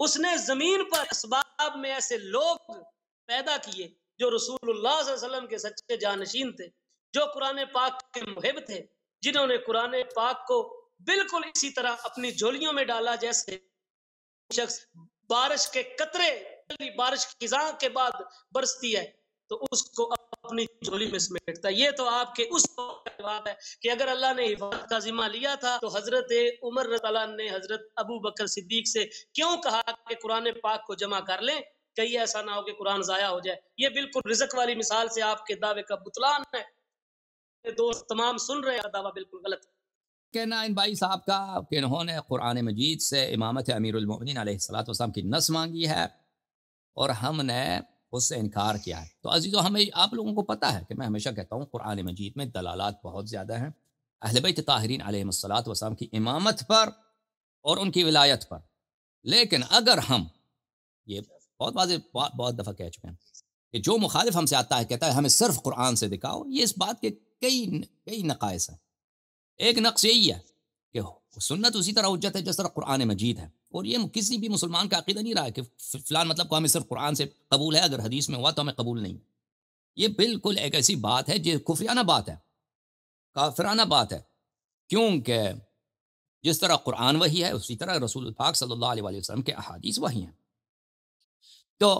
اس نے زمین پر اسباب میں ایسے لوگ پیدا کیے جو رسول اللہ صلی اللہ علیہ وسلم کے سچے جانشین تھے، جو قرآن پاک کے محب تھے، جنہوں نے قرآن پاک کو بالکل اسی طرح اپنی جھولیوں میں ڈالا جیسے شخص بارش کے قطرے، بارش خزاں کے بعد برستی ہے تو اس کو اپنی جھولی میں سمیٹتا ہے۔ یہ تو آپ کے اس جواب ہے کہ اگر اللہ نے حفاظت کا ذمہ لیا تھا تو حضرت عمر رضی اللہ عنہ نے حضرت ابو بکر صدیق سے کیوں کہا کہ قرآن پاک کو جمع کر لیں، کہیں ایسا نہ ہو کہ قرآن ضائع ہو جائے۔ یہ بالکل رزق والی مثال سے آپ کے دعوے کا بطلان ہے۔ دوست تمام سن رہے ہیں، دعویٰ بالکل غلط ہے۔ کہنا ان بھائی صاحب کا کہ انہوں نے قرآن مجید سے امامت امیر المؤمنین علیہ السلام کی نص مانگی ہے اور ہم نے اس سے انکار کیا ہے۔ تو عزیزو، ہمیں آپ لوگوں کو پتہ ہے کہ میں ہمیشہ کہتا ہوں قرآن مجید میں دلالات بہت زیادہ ہیں اہل بیت طاہرین علیہ السلام کی امامت پر اور ان کی ولایت پر، لیکن اگر ہم یہ بہت واضح بہت دفعہ کہہ چکے ہیں کہ جو مخالف ہم سے آتا ہے کہتا ہے ہمیں صرف قرآن سے دکھاؤ، یہ اس بات کے کئی نقائص ہیں۔ ایک نقص یہی ہے کہ سنت اسی طرح حجت ہے جس طرح قرآن مجید ہے، اور یہ کسی بھی مسلمان کا عقیدہ نہیں رہا ہے کہ فلان مطلب کو ہمیں صرف قرآن سے قبول ہے، اگر حدیث میں ہوا تو ہمیں قبول نہیں۔ یہ بالکل ایک ایسی بات ہے جو کفریانہ بات ہے، کافرانہ بات ہے، کیونکہ جس طرح قرآن وحی ہے اسی طرح رسول پاک صلی اللہ علیہ وسلم کے احادیث وحی ہیں۔ تو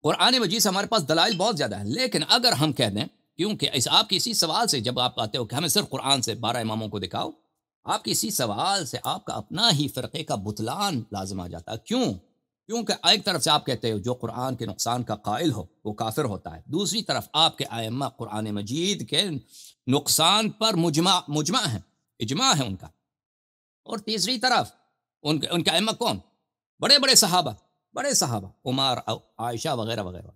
قرآن مجید سے ہمارے پاس دلائل بہت زیادہ ہیں، لیکن اگر ہم کہہ دیں، کیونکہ آپ کے اسی سوال سے جب آپ آتے ہو کہ ہمیں صرف قرآن سے 12 اماموں کو دکھاؤ، آپ کے اسی سوال سے آپ کا اپنا ہی فرقے کا بطلان لازم آ جاتا ہے۔ کیونکہ ایک طرف سے آپ کہتے ہو جو قرآن کے نقصان کا قائل ہو وہ کافر ہوتا ہے، دوسری طرف آپ کے ائمہ قرآن مجید کے نقصان پر مجمع ہیں، اجماع ہے ان کا، اور تیسری طرف ان کے ائمہ کون؟ بڑے صحابہ عمر، عائشہ وغیرہ وغیرہ۔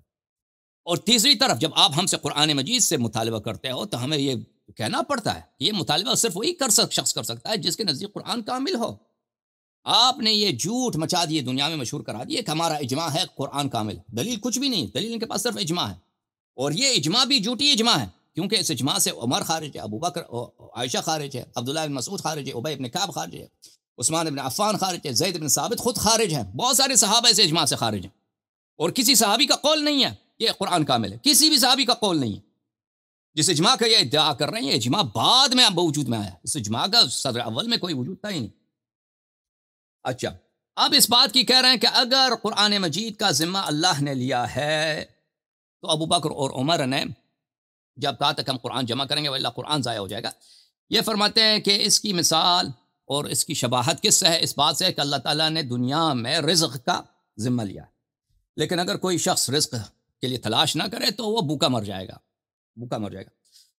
اور تیسری طرف جب آپ ہم سے قرآن مجید سے مطالبہ کرتے ہو تو ہمیں یہ کہنا پڑتا ہے کہ یہ مطالبہ صرف وہی شخص کر سکتا ہے جس کے نزدیک قرآن کامل ہو۔ آپ نے یہ جھوٹ مچا دیے، دنیا میں مشہور کرا دیے کہ ہمارا اجماع ہے قرآن کامل، دلیل کچھ بھی نہیں، دلیل ان کے پاس صرف اجماع ہے، اور یہ اجماع بھی جھوٹی اجماع ہے، کیونکہ اس اجماع سے عمر خارج ہے، ابو بکر عائشہ خارج ہے، عبداللہ بن مسعود خارج ہے، ابی بن کعب خارج ہے، عثمان بن عفان خارج ہے، زید بن ثابت خود خارج ہے، بہت سارے صحابہ اس اجماع سے خارج ہیں، اور کسی صحابی کا قول نہیں ہے یہ قرآن کامل ہے، کسی بھی صحابی کا قول نہیں ہے۔ جس اجماع کا یہ ادعا کر رہے ہیں، یہ اجماع بعد میں وجود میں آیا، اس اجماع کا صدر اول میں کوئی وجود تھا ہی نہیں۔ اچھا، اب اس بات کی کہہ رہے ہیں کہ اگر قرآن مجید کا ذمہ اللہ نے لیا ہے تو ابو بکر اور عمر نے جب کہا تک ہم قرآن جمع کریں گے واللہ قرآن ضائع ہو جائے گا، یہ فرماتے ہیں کہ اس کی مثال اور اس کی شباہت کس سے ہے؟ اس بات سے ہے کہ اللہ تعالیٰ نے دنیا میں رزق کا ذمہ لیا ہے، لیکن اگر کوئی شخص رزق کے لیے تلاش نہ کرے تو وہ بھوکا مر جائے گا۔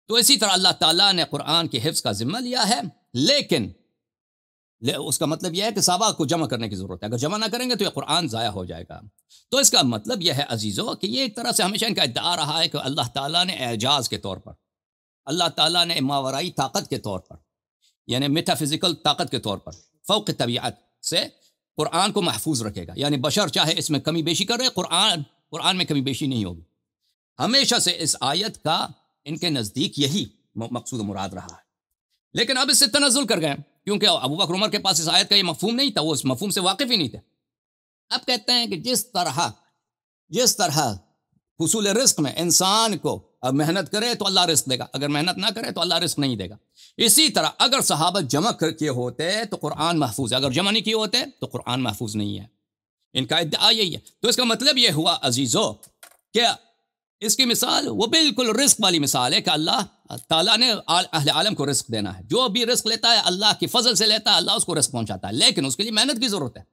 تو اسی طرح اللہ تعالیٰ نے قرآن کے حفظ کا ذمہ لیا ہے، لیکن اس کا مطلب یہ ہے کہ صحابہ کو جمع کرنے کی ضرورت ہے، اگر جمع نہ کریں گے تو یہ قرآن ضائع ہو جائے گا۔ تو اس کا مطلب یہ ہے عزیزو کہ یہ ایک طرح سے ہمیشہ ان کا ادعا رہا ہے کہ اللہ تعالیٰ نے اعجاز کے طور پر، اللہ تعالیٰ نے ماورائی طاقت کے طور پر، یعنی میٹافزیکل طاقت کے طور پر، فوق طبیعت سے قرآن کو محفوظ رکھے گا، یعنی بشر چاہے اس میں کمی بیشی کرے، قرآن میں کمی بیشی نہیں ہوگی۔ ہمیشہ سے اس آیت کا ان کے نزدیک یہی مقصود و مراد رہا ہے، لیکن اب اس سے تنزل کر گئے، کیونکہ ابو بکر عمر کے پاس اس آیت کا یہ مفہوم نہیں تھا، وہ اس مفہوم سے واقف ہی نہیں تھے۔ اب کہتے ہیں کہ جس طرح حصول رزق میں انسان کو محنت کرے تو اللہ رزق دے گا، اگر محنت نہ کرے تو اللہ رزق نہیں دے گا، اسی طرح اگر صحابہ جمع کیے ہوتے تو قرآن محفوظ ہے، اگر جمع نہیں کیے ہوتے تو قرآن محفوظ نہیں ہے۔ ان کا ادعا یہی ہے۔ تو اس کا مطلب یہ ہوا عزیزو کہ اس کی مثال وہ بالکل رزق والی مثال ہے کہ اللہ تعالیٰ نے اہل عالم کو رزق دینا ہے، جو بھی رزق لیتا ہے اللہ کی فضل سے لیتا ہے، اللہ اس کو رزق پہنچاتا ہے، لیکن اس کے لیے محنت کی ضرورت ہے۔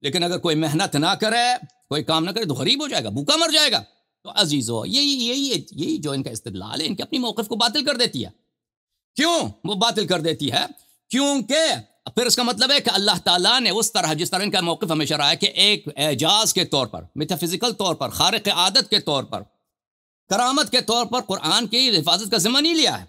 لیکن اگر کوئی محنت نہ کرے، کوئی کام نہ کرے تو غریب ہو جائے گا، بھوکا مر جائے گا۔ تو عزیزو یہی جو ان کا استدلال ہے، ان کے اپنی موقف کو باطل کر دیتی ہے۔ کیوں وہ باطل کر دیتی ہے؟ کیونکہ پھر اس کا مطلب ہے کہ اللہ تعالیٰ نے اس طرح جس طرح ان کا موقف ہمیشہ رہا ہے کہ ایک اعجاز کے طور پر، میٹافزیکل طور پر، خارق عادت کے طور پر، کرامت کے طور پر قرآن کی حفاظت کا ذمہ نہیں لیا ہے،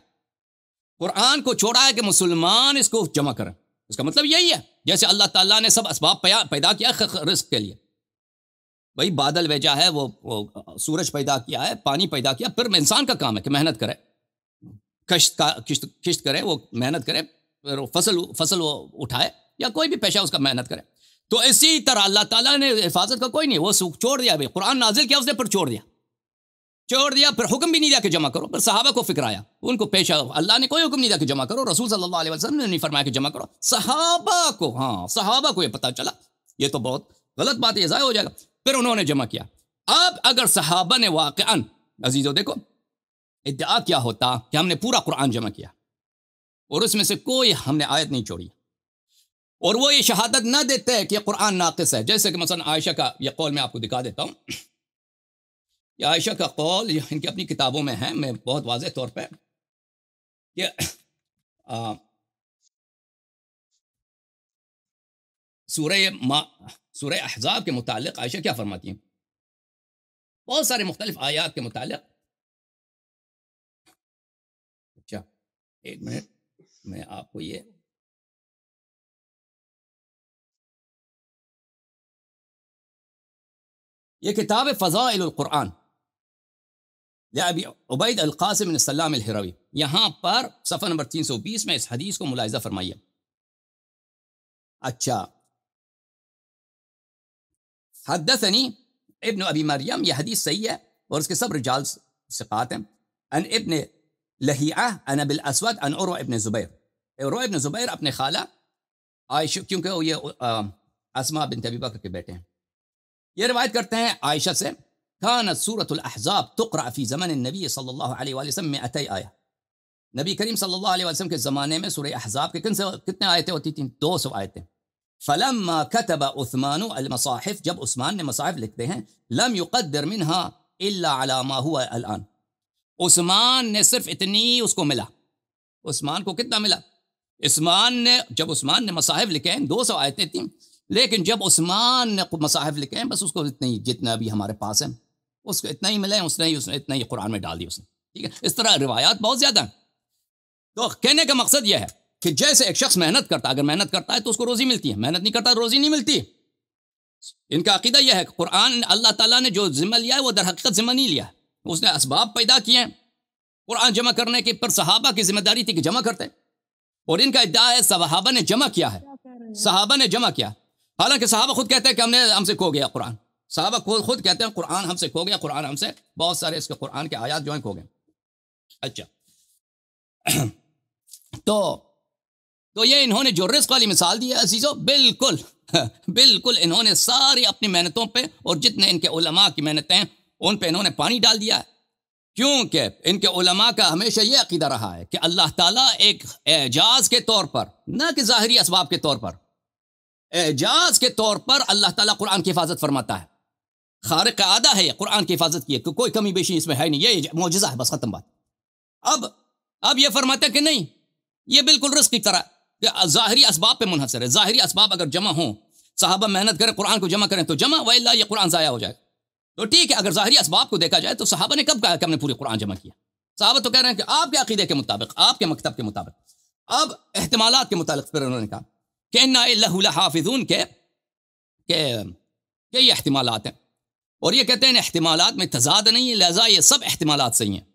قرآن کو چھوڑا ہے کہ مسلمان اس کو جمع کریں۔ اس کا مطلب یہی ہے جیسے اللہ تعالیٰ نے سب اسباب پیدا کیا رزق کے لیے، بھائی بادل بھیجا ہے، وہ سورج پیدا کیا ہے، پانی پیدا کیا، پھر انسان کا کام ہے کہ محنت کرے، کشت کرے، وہ محنت کرے، پھر فصل وہ اٹھائے، یا کوئی بھی پیشہ اس کا محنت کرے۔ تو اسی طرح اللہ تعالیٰ نے حفاظت کا کوئی نہیں، وہ چھوڑ دیا، قرآن نازل کیا اس نے، پھر چھوڑ دیا، پھر حکم بھی نہیں دیا کہ جمع کرو، پھر صحابہ کو فکر آیا، ان کو پیش آیا، اللہ نے کوئی حکم نہیں دیا کہ جمع کرو، رسول صلی اللہ علیہ وسلم نے نہیں فرمایا کہ جمع کرو، صحابہ کو یہ پتہ چلا یہ تو بہت غلط بات ہے، یہ ضائع ہو جائے گا، پھر انہوں نے جمع کیا۔ اب اگر صحابہ نے واقعاً عزیزو دیکھو ادعا کیا ہوتا کہ ہم نے پورا قرآن جمع کیا اور اس میں سے کوئی ہم نے آیت نہیں چھوڑی، اور وہ یہ شہادت نہ دیتے کہ یہ قرآن ناقص ہے، جیسے کہ مثلا عائشہ کا یہ قول میں آپ کو دکھا دیتا ہوں، یہ عائشہ کا قول ان کی اپنی کتابوں میں ہے، میں بہت واضح طور پہ کہ سورہ احزاب کے متعلق عائشہ کیا فرماتی ہیں، بہت سارے مختلف آیات کے متعلق۔ اچھا ایک منٹ میں آپ کو یہ کتاب فضائل القرآن لأبی عبید القاسم بن سلام الہروی، یہاں پر صفحہ نمبر 320 میں اس حدیث کو ملاحظہ فرمائیے۔ اچھا حدثنی ابن ابی مریم، یہ حدیث صحیح ہے اور اس کے سب رجال ثقات ہیں، ان ابن لہیعہ ان ابی الاسود ان عروہ ابن زبیر، عروہ ابن زبیر اپنے خالہ عائشہ، کیونکہ وہ یہ اسماء بنت ابی بکر کے بیٹے ہیں، یہ روایت کرتے ہیں عائشہ سے، كانت سورة الأحزاب تقرأ في زمن النبی صلی اللہ علیہ وآلہ وسلم 200 آیہ، نبی کریم صلی اللہ علیہ وسلم کے زمانے میں سورہ احزاب کے کتنے آیتیں ہوتی تھیں؟ 200 آیتیں۔ فلما كتب عثمان المصاحف، جب عثمان نے مصاحف لکھتے ہیں، لم يقدر منها الا على ما هو الآن، عثمان نے صرف اتنی اس کو ملا، عثمان کو کتنا ملا؟ جب عثمان نے مصاحف لکھے ہیں 200 آیتیں تھیں، لیکن جب عثمان نے مصاحف لکھے ہیں بس اس کو اتنا ہی جتنا ابھی ہمارے پاس ہیں اس کو اتنا ہی ملے، اس نے اتنا ہی قرآن میں ڈال دی اس نے، ٹھیک ہے۔ اس طرح روایات بہت زیادہ ہیں۔ تو کہنے کا مقصد یہ ہے کہ جیسے ایک شخص محنت کرتا ہے، اگر محنت کرتا ہے تو اس کو روزی ملتی ہے، محنت نہیں کرتا روزی نہیں ملتی۔ ان کا عقیدہ یہ ہے کہ قرآن اللہ تعالیٰ نے جو ذمہ لیا ہے وہ در حقیقت ذمہ نہیں لیا، اس نے اسباب پیدا کیے ہیں قرآن جمع کرنے کے، پر صحابہ کی ذمہ داری تھی کہ جمع کرتے، اور ان کا ادعا ہے صحابہ نے جمع کیا ہے، صحابہ نے جمع کیا، حالانکہ صحابہ خود کہتے ہیں کہ ہم سے کھو گیا قرآن، صحابہ خود کہتے ہیں قرآن ہم سے کھو گیا، قرآن ہم سے بہت سارے اس کے قرآن کے آیات جو ہیں کھو گئے۔ اچھا تو یہ انہوں نے جو رزق والی مثال دی ہے عزیزو، بالکل انہوں نے ساری اپنی محنتوں پہ اور جتنے ان کے علماء کی محنتیں ہیں ان پہ انہوں نے پانی ڈال دیا ہے، کیونکہ ان کے علماء کا ہمیشہ یہ عقیدہ رہا ہے کہ اللہ تعالیٰ ایک اعجاز کے طور پر، نہ کہ ظاہری اسباب کے طور پر، اعجاز کے طور پر اللہ تعالیٰ قرآن کی حفاظت فرماتا ہے، خارق عادہ ہے یہ قرآن کی حفاظت کی ہے، کوئی کمی بیشی اس میں ہے نہیں، یہ معجزہ ہے، بس ختم بات۔ اب یہ فرماتا ہے کہ نہیں، یہ بالکل رزق کی طرح کہ ظاہری اسباب پہ منحصر ہے، ظاہری اسباب اگر جمع ہوں، صحابہ محنت کریں قرآن کو جمع کریں تو جمع، وإلا یہ قرآن ضائع ہو جائے گا۔ تو ٹھیک ہے، اگر ظاہری اسباب کو دیکھا جائے تو صحابہ نے کب کہا کہ ہم نے پوری قرآن جمع کیا؟ صحابہ تو کہہ رہے ہیں کہ آپ کے عقیدے کے مطابق، آپ کے مکتب کے مطابق۔ اب احتمالات کے متعلق پھر انہوں نے کہا کہ اِنَّا لَهُ لَحَافِظُونَ کہ یہ احتمالات ہیں، اور یہ کہتے ہیں احتمالات میں تضاد نہیں ہے، لہذا یہ سب احتمالات صحیح ہیں۔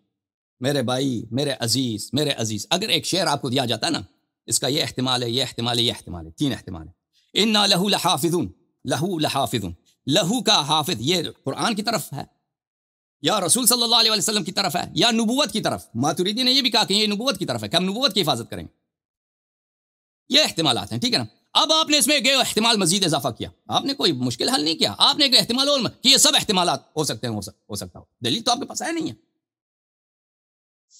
میرے بھائی، میرے عزیز، اگر ایک شعر آپ کو دیا جاتا ہے نا، اس کا یہ احتمال ہے، یہ احتمال ہے، یہ احتمال ہے، 3 احتمال ہے۔ اِنَّا لَهُ لَحَافِظُونَ، لہو کا حافظ یہ قرآن کی طرف ہے، یا رسول صلی اللہ علیہ وسلم کی طرف ہے، یا نبوت کی طرف۔ ماتریدی نے یہ بھی کہا کہ یہ نبوت کی طرف ہے، کہ ہم نبوت کی حفاظت کریں گے۔ یہ احتمالات ہیں، ٹھیک ہے نا۔ اب آپ نے اس میں ایک احتمال مزید اضافہ کیا، آپ نے کوئی مشکل حل نہیں کیا، آپ نے ایک احتمال اور کہ یہ سب احتمالات ہو سکتے ہیں، ہو سکتا ہو، دلیل تو آپ کے پاس ہے نہیں ہے۔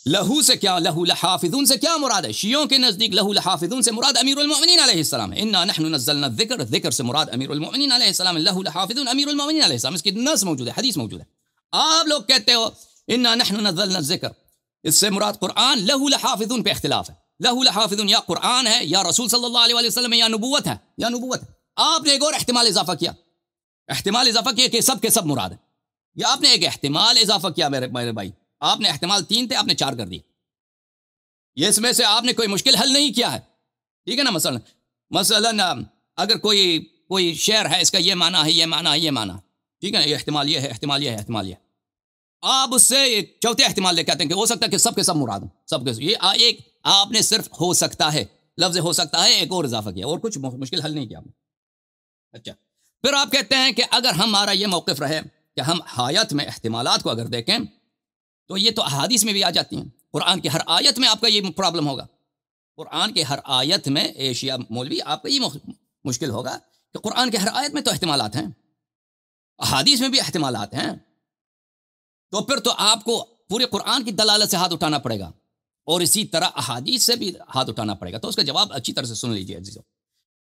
لہو سے کیا، لہو لحافظون سے کیا مراد ہے؟ شیعوں کے نزدیک لہو لحافظون سے مراد امیر المؤمنین علیہ السلام ہے، انا نحن نزلنا الذکر، ذکر سے مراد امیر المؤمنین علیہ السلام، لہو لحافظون امیر المؤمنین علیہ السلام، اس کی نص موجود ہے، حدیث موجود ہے۔ آپ لوگ کہتے ہو انا نحن نزلنا الذکر، اس سے مراد قرآن، لہو لحافظون پہ اختلاف ہے، لہو لحافظون یا قرآن ہے، یا رسول صلی اللہ علیہ وسلم ہے، یا نبوت ہے، آپ نے ایک اور احتمال اضافہ کیا، کہ سب کے سب مراد ہے، یا آپ نے ایک احتمال اضافہ کیا میرے بھائی، آپ نے احتمال 3 تھے، آپ نے 4 کر دیے۔ یہ اس میں سے آپ نے کوئی مشکل حل نہیں کیا ہے، ٹھیک ہے نا۔ مثلا اگر کوئی شعر ہے، اس کا یہ معنی ہے، یہ معنی ہے، یہ معنی، ٹھیک ہے نا، یہ احتمال یہ ہے، احتمال یہ ہے، احتمال یہ ہے، آپ اس سے ایک چوتھے احتمال لے کے آتے ہیں کہ ہو سکتا ہے کہ سب کے سب مراد ہوں، سب کے یہ ایک آپ نے صرف ہو سکتا ہے، لفظ ہو سکتا ہے ایک اور اضافہ کیا، اور کچھ مشکل حل نہیں کیا آپ نے۔ اچھا، پھر آپ کہتے ہیں کہ اگر ہمارا یہ موقف رہے کہ ہم آیت میں احتمالات کو اگر دیکھیں تو یہ تو احادیث میں بھی آ جاتی ہیں، قرآن کی ہر آیت میں آپ کا یہ پرابلم ہوگا، قرآن کے ہر آیت میں ایشیا مولوی آپ کا یہ مشکل ہوگا کہ قرآن کے ہر آیت میں تو احتمالات ہیں، احادیث میں بھی احتمالات ہیں، تو پھر تو آپ کو پورے قرآن کی دلالت سے ہاتھ اٹھانا پڑے گا اور اسی طرح احادیث سے بھی ہاتھ اٹھانا پڑے گا۔ تو اس کا جواب اچھی طرح سے سن لیجیے عزیزو،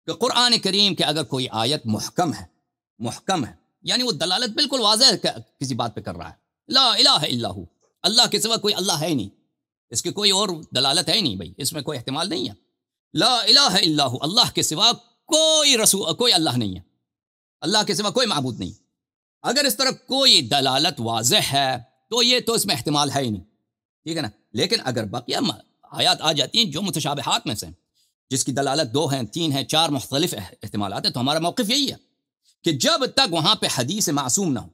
کہ قرآن کریم کے اگر کوئی آیت محکم ہے یعنی وہ دلالت بالکل واضح کسی بات پہ کر رہا ہے، لا الہ الا ہو، اللہ کے سوا کوئی اللہ ہے ہی نہیں، اس کی کوئی اور دلالت ہے ہی نہیں بھائی، اس میں کوئی احتمال نہیں ہے، لا الہ الا ہو، اللہ کے سوا کوئی رسول، کوئی اللہ نہیں ہے، اللہ کے سوا کوئی معبود نہیں، اگر اس طرح کوئی دلالت واضح ہے تو یہ تو اس میں احتمال ہے ہی نہیں، ٹھیک ہے نا۔ لیکن اگر بقیہ آیات آ جاتی ہیں جو متشابہات میں سے جس کی دلالت 2 ہیں 3 ہیں 4 مختلف احتمالات ہیں، تو ہمارا موقف یہی ہے کہ جب تک وہاں پہ حدیث معصوم نہ ہو،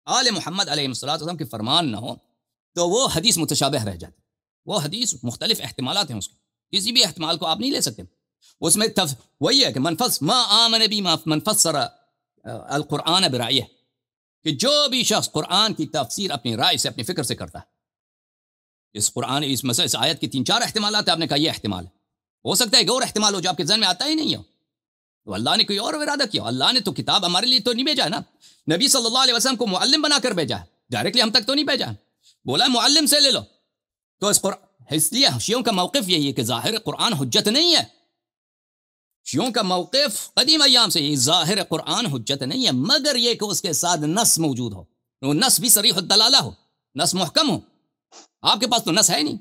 آل محمد علیہ السلام کے فرمان نہ ہو، تو وہ حدیث متشابہ رہ جاتی، وہ حدیث مختلف احتمالات ہیں، اس کے کسی بھی احتمال کو آپ نہیں لے سکتے، اس میں وہی ہے کہ ما آمن بی من فسر القرآن برائیہ، کہ جو بھی شخص قرآن کی تفسیر اپنی رائے سے اپنی فکر سے کرتا ہے، اس مسئلے اس آیت کی 3-4 احتمالات ہیں، آپ نے کہا یہ احتمال ہے، ہو سکتا ہے کہ اور احتمال ہو جو آپ کے ذہن میں آتا ہی نہیں ہو، تو اللہ نے کوئی اور ارادہ کیا، اللہ نے تو کتاب ہمارے لیے تو نہیں بھیجا ہے نا، نبی صلی اللہ علیہ وسلم کو معلم بنا کر بھیجا ہے، ڈائریکٹلی ہم تک تو نہیں بھیجا ہے، بولا معلم سے لے لو، تو اس لیے شیعوں کا موقف یہی ہے کہ ظاہر قرآن حجت نہیں ہے، شیعوں کا موقف قدیم ایام سے یہ ظاہر قرآن حجت نہیں ہے، مگر یہ کہ اس کے ساتھ نص موجود ہو، وہ نص بھی صریح الدلالہ ہو، نص محکم ہو، آپ کے پاس تو نص ہے نہیں،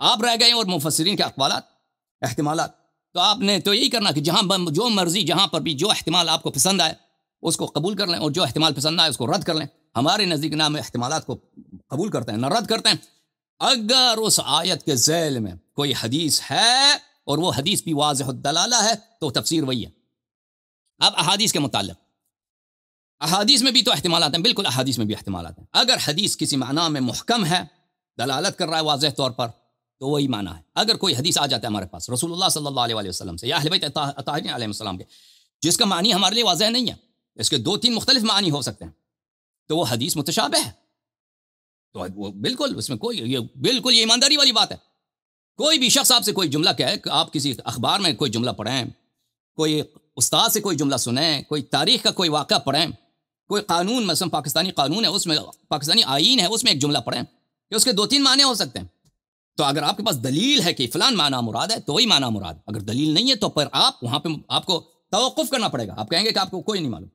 آپ رہ گئے اور مفسرین کے اقوالات احتمالات، تو آپ نے تو یہی کرنا کہ جہاں جو مرضی جہاں پر بھی جو احتمال آپ کو پسند آئے اس کو قبول کر لیں، اور جو احتمال پسند آئے اس کو رد کر لیں۔ ہمارے نزدیک نام احتمالات کو قبول کرتے ہیں نہ رد کرتے ہیں، اگر اس آیت کے ذیل میں کوئی حدیث ہے اور وہ حدیث بھی واضح الدلالہ ہے تو تفسیر وہی ہے۔ اب احادیث کے متعلق، احادیث میں بھی تو احتمالات ہیں، بالکل احادیث میں بھی احتمالات ہیں، اگر حدیث کسی معنی میں محکم ہے، دلالت کر رہا ہے واضح طور پر، تو وہی معنی ہے۔ اگر کوئی حدیث آ جاتا ہے ہمارے پاس رسول اللہ صلی اللہ علیہ وسلم سے یا اہل بیت اطہرین علیہ السلام کے، جس کا معنی ہمارے لیے واضح نہیں ہے، اس کے 2-3 مختلف معنی ہو سکتے ہیں، تو وہ حدیث متشابہ ہے، تو وہ بالکل اس میں بالکل یہ ایمانداری والی بات ہے۔ کوئی بھی شخص آپ سے کوئی جملہ کہے کہ آپ کسی اخبار میں کوئی جملہ پڑھیں، کوئی استاد سے کوئی جملہ سنیں، کوئی تاریخ کا کوئی واقعہ پڑھیں، کوئی قانون مثلا پاکستانی قانون ہے اس میں، پاکستانی آئین ہے اس میں ایک جملہ پڑھیں کہ اس کے 2-3 معنی ہو سکتے ہیں، تو اگر آپ کے پاس دلیل ہے کہ فلان معنی مراد ہے تو وہی معنی مراد، اگر دلیل نہیں ہے تو پھر آپ وہاں پہ آپ کو توقف کرنا پڑے گا، آپ کہیں گے کہ آپ کو کوئی نہیں معلوم،